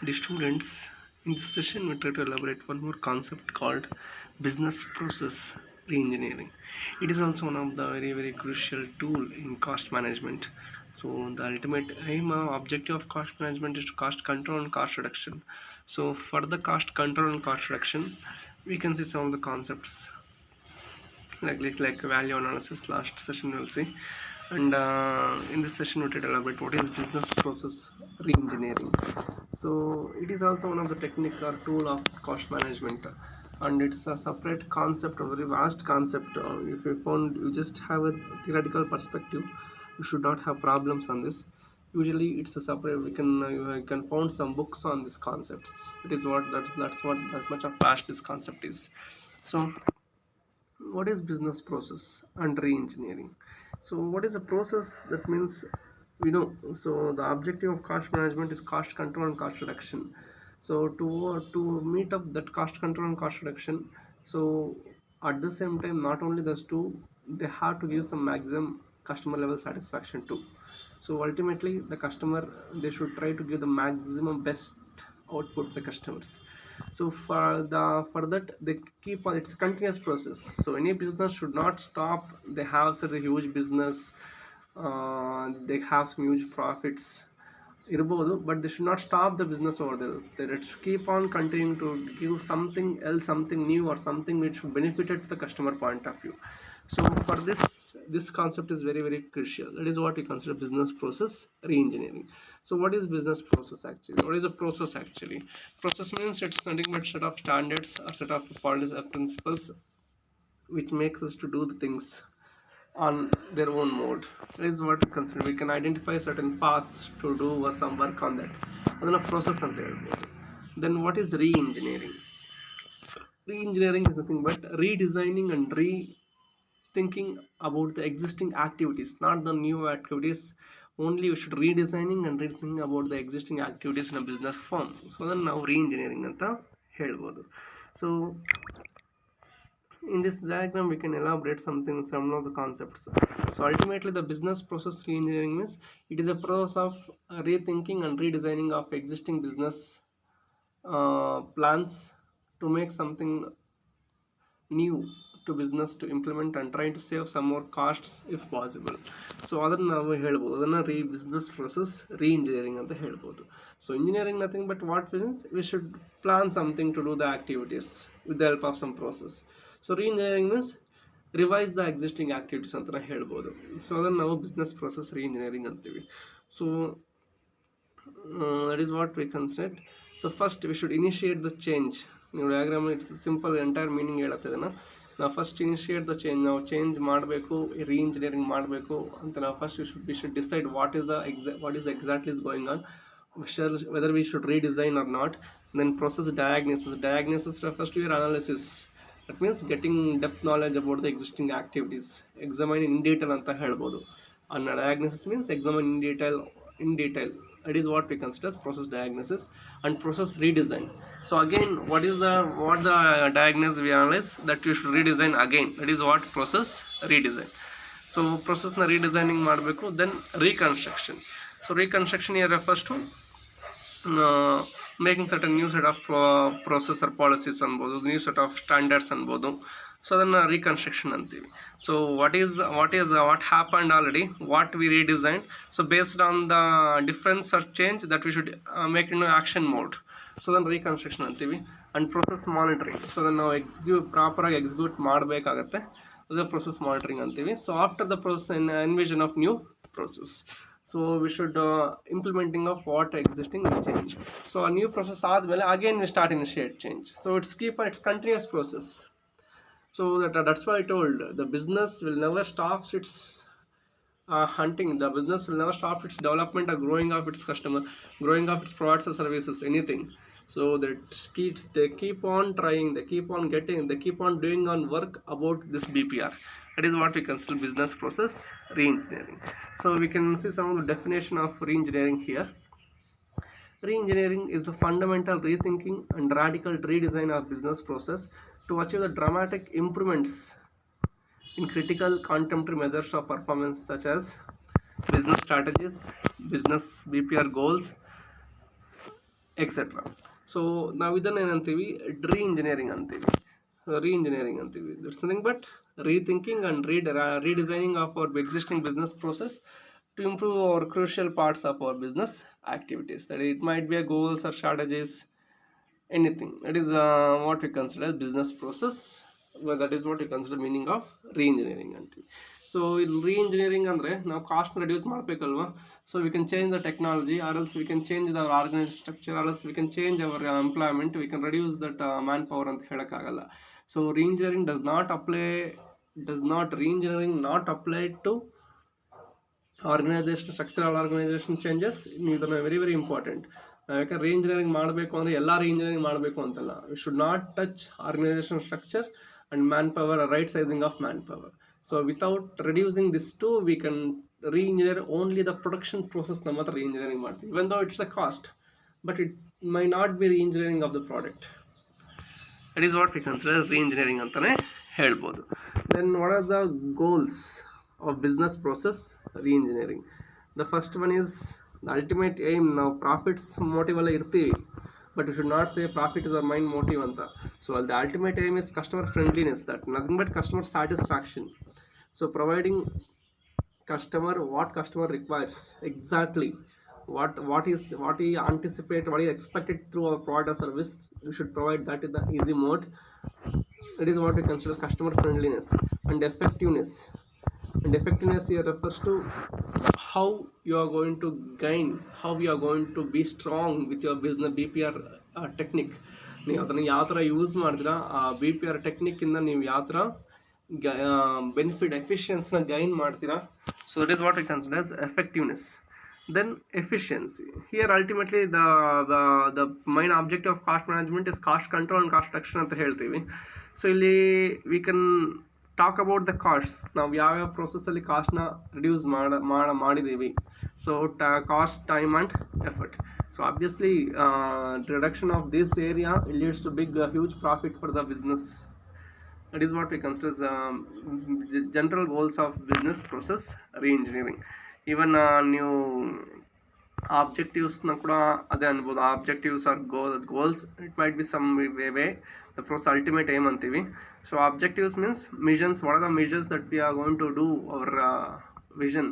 Dear students, in this session we try to elaborate one more concept called business process reengineering. It is also one of the very crucial tool in cost management. So the ultimate aim or objective of cost management is to cost control and cost reduction. So for the cost control and cost reduction, we can see some of the concepts like value analysis. Last session we'll see, and in this session we will elaborate what is business process reengineering. So it is also one of the technique or tool of cost management, and it's a separate concept, a very vast concept. If you found you just have a theoretical perspective, you should not have problems on this. Usually it's a separate, we can you can find some books on these concepts. It is what that's what that much of vast this concept is. So what is business process and re-engineering? So what is a process? That means we know, so the objective of cost management is cost control and cost reduction. So to meet up that cost control and cost reduction, so at the same time not only those two, they have to give some maximum customer level satisfaction too. So ultimately the customer, they should try to give the maximum best output to the customers. So for that they keep on, it's a continuous process. So any business should not stop. They have such a huge business, they have some huge profits ಇರ್ಬೋದು, but they should not stop the business over there. They should keep on continuing to give something else, something new, or something which benefited the customer point of view. So for this concept is very crucial. That is what we consider business process re-engineering. So what is business process actually? What is a process actually? Process means it's nothing but set of standards or set of policies or principles which makes us to do the things on their own mode. That is what we consider. We can identify certain paths to do some work on that. ಅದನ್ನ process ಅಂತ ಹೇಳ್ಬೋದು. Then what is re-engineering? Re-engineering is nothing but redesigning and rethinking about the existing activities, not the new activities. Only we should redesigning and rethinking about the existing activities in a business firm. So ಅದನ್ನ ನಾವು re-engineering ಅಂತ ಹೇಳ್ಬೋದು. So in this diagram we can elaborate some of the concepts. So ultimately the business process reengineering means it is a process of rethinking and redesigning of existing business plans to make something new to business to implement and trying to save some more costs if possible. So ಅದನ್ನು ನಾವು ಹೇಳ್ಬೋದು, ಅದನ್ನು business process re-engineering ಅಂತ ಹೇಳ್ಬೋದು. So engineering nothing but what means we should plan something to do the activities with the help of some process. So re-engineering means revise the existing activities ಅಂತ ಹೇಳ್ಬೋದು. So ಅದನ್ನು ನಾವು business process reengineering ಅಂತೀವಿ. So that is what we consider. So first we should initiate the change. ನೀವು diagram it's simple entire meaning ಹೇಳುತ್ತೆ. ಇದನ್ನು ನಾವು first initiate the change, ನಾವು ಚೇಂಜ್ ಮಾಡಬೇಕು, ರೀಇಂಜಿನಿಯರಿಂಗ್ ಮಾಡಬೇಕು ಅಂತ ನಾವು first we should decide what is exactly is going on, whether we should redesign or not. Then process diagnosis refers to your analysis. That means getting depth knowledge about the existing activities, examine in detail anta helbodu. And diagnosis means examine in detail. That is what we consider as process diagnosis and process redesign. So again, what the diagnosis we analyze, that you should redesign again. That is what process redesign. So process na redesigning ಮಾಡಬೇಕು. Then reconstruction. So reconstruction here refers to making certain new set of processor policies ಅನ್ಬೋದು, new set of standards ಅನ್ಬೋದು. So ಅದನ್ನು reconstruction ಅಂತೀವಿ. So what happened already, what we redesign. So based on the difference or change that we should make in action mode. So ಅದನ್ನು reconstruction ಅಂತೀವಿ. And process monitoring. So ಅದನ್ನು ನಾವು ಪ್ರಾಪರಾಗಿ execute ಮಾಡಬೇಕಾಗತ್ತೆ, ಅದು ಪ್ರೊಸೆಸ್ ಮಾನಿಟರಿಂಗ್ ಅಂತೀವಿ. So after the process envision of new process, so we should implementing of what existing will change. So a new process ಆದಮೇಲೆ again we start initiate change. So it's continuous process. So that's why I told the business will never stop its hunting. The business will never stop its development or growing of its customer, growing of its products or services, anything. So they keep on trying, they keep on getting, they keep on doing on work about this BPR. That is what we consider business process re-engineering. So we can see some of the definition of re-engineering here. Re-engineering is the fundamental rethinking and radical redesign of business process to achieve the dramatic improvements in critical contemporary measures of performance such as business strategies, business BPR goals, etcetera. So ನಾವು ಇದನ್ನು ಏನಂತೀವಿ, ರೀ-ಇಂಜಿನಿಯರಿಂಗ್ ಅಂತೀವಿ. It's nothing but rethinking and redesigning of our existing business process to improve our crucial parts of our business activities. That it might be a goals or strategies, anything. That is what we consider as business process. Well, that is what we consider meaning of re-engineering ಅಂತೀವಿ. So ಇಲ್ಲಿ reengineering ಅಂದರೆ ನಾವು cost reduce ಮಾಡಬೇಕಲ್ವಾ. So we can change the technology, or else we can change our organisation structure, or else we can change our employment, we can reduce that man power ಅಂತ ಹೇಳೋಕ್ಕಾಗಲ್ಲ. So reengineering re-engineering not apply to organisation structural organisation changes. ಇದನ್ನು very important. ಯಾಕಂದ್ರೆ reengineering ಮಾಡಬೇಕು ಅಂದರೆ ಎಲ್ಲ reengineering ಮಾಡಬೇಕು ಅಂತಲ್ಲ. We should not touch organisation structure and man power, right sizing of man power. So without reducing this too we can reengineer only the production process. ನಮ್ಮ ಹತ್ರ reengineering ಮಾಡ್ತೀವಿ, even though it's a cost, but it may not be reengineering of the product. That is what we consider reengineering ಅಂತಲೇ ಹೇಳ್ಬೋದು. Then what are the goals of business process re-engineering? The first one is the ultimate aim. Now profits motive alla irtivi, but you should not say profit is our main motive anta. So the ultimate aim is customer friendliness, that nothing but customer satisfaction. So providing customer what customer requires exactly, what he anticipate, what he expected through our product or service, you should provide that in the easy mode. That is what we consider customer friendliness. And effectiveness here refers to how you are going to gain, how you are going to be strong with your business BPR technique. ನೀವು ಅದನ್ನು ಯಾವ ಥರ use ಮಾಡ್ತೀರಾ, ಆ BPR ಟೆಕ್ನಿಕ್ಕಿಂದ ನೀವು ಯಾವ ಥರ benefit ಎಫಿಷಿಯನ್ಸ್ನ ಗೈನ್ ಮಾಡ್ತೀರಾ. So that is what we consider as effectiveness. Then efficiency. Here ultimately the main objective of cost management is cost control and cost reduction ಅಂತ ಹೇಳ್ತೀವಿ. ಸೊ ಇಲ್ಲಿ we can talk about the costs. ನಾವು ಯಾವ್ಯಾವ ಪ್ರೋಸೆಸ್ಸಲ್ಲಿ ಕಾಸ್ಟ್ನ reduce ಮಾಡಿದ್ದೀವಿ. So cost, time and effort. So obviously reduction of this area leads to huge profit for the business. That is what we consider the general goals of business process re-engineering. Even ನೀವು ಆಬ್ಜೆಕ್ಟಿವ್ಸ್ನ ಕೂಡ ಅದೇ ಅನ್ಬೋದು. Objectives or goals, it might be some way the process ultimate aim ಅಂತೀವಿ. So objectives means missions. What are the missions that we are going to do our vision.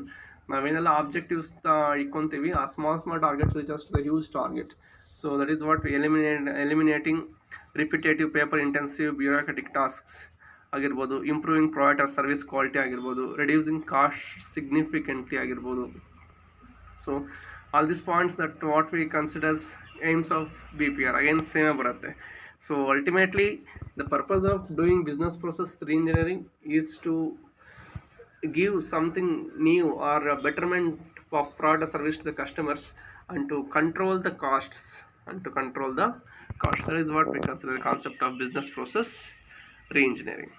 ನಾವೇನೆಲ್ಲ objectives ಇಟ್ಕೊಂತೀವಿ, ಆ small target reaches to the huge target. So that is what we eliminating repetitive paper intensive bureaucratic tasks ಆಗಿರ್ಬೋದು, improving product or service quality ಆಗಿರ್ಬೋದು, reducing cost significantly ಆಗಿರ್ಬೋದು. So all these points that what we consider as aims of BPR again same ಬರುತ್ತೆ. So ultimately the purpose of doing business process re-engineering is to give something new or a betterment of product or service to the customers and to control the costs. That is what we consider the concept of business process re-engineering.